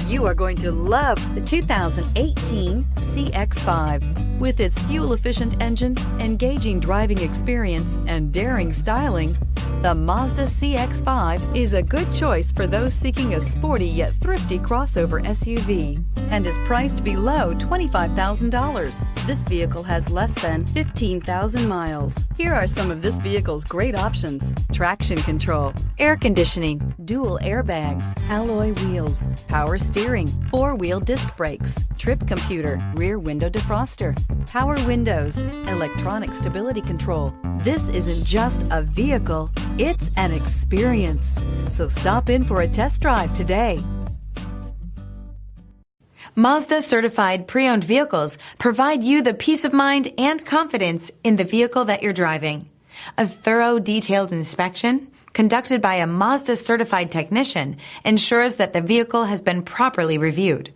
You are going to love the 2018 CX-5. With its fuel-efficient engine, engaging driving experience, and daring styling, the Mazda CX-5 is a good choice for those seeking a sporty yet thrifty crossover SUV and is priced below $25,000. This vehicle has less than 15,000 miles. Here are some of this vehicle's great options: traction control, air conditioning, dual airbags, alloy wheels, power steering, four-wheel disc brakes, trip computer, rear window defroster, power windows, electronic stability control. This isn't just a vehicle, it's an experience. So stop in for a test drive today. Mazda certified pre-owned vehicles provide you the peace of mind and confidence in the vehicle that you're driving. A thorough, detailed inspection conducted by a Mazda certified technician ensures that the vehicle has been properly reviewed.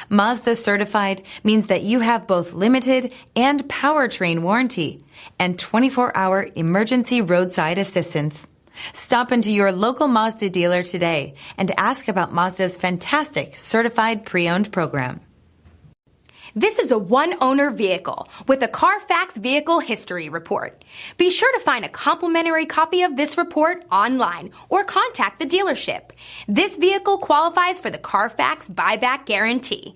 Mazda certified means that you have both limited and powertrain warranty and 24-hour emergency roadside assistance. Stop into your local Mazda dealer today and ask about Mazda's fantastic certified pre-owned program. This is a one-owner vehicle with a CARFAX Vehicle History Report. Be sure to find a complimentary copy of this report online or contact the dealership. This vehicle qualifies for the CARFAX Buyback Guarantee.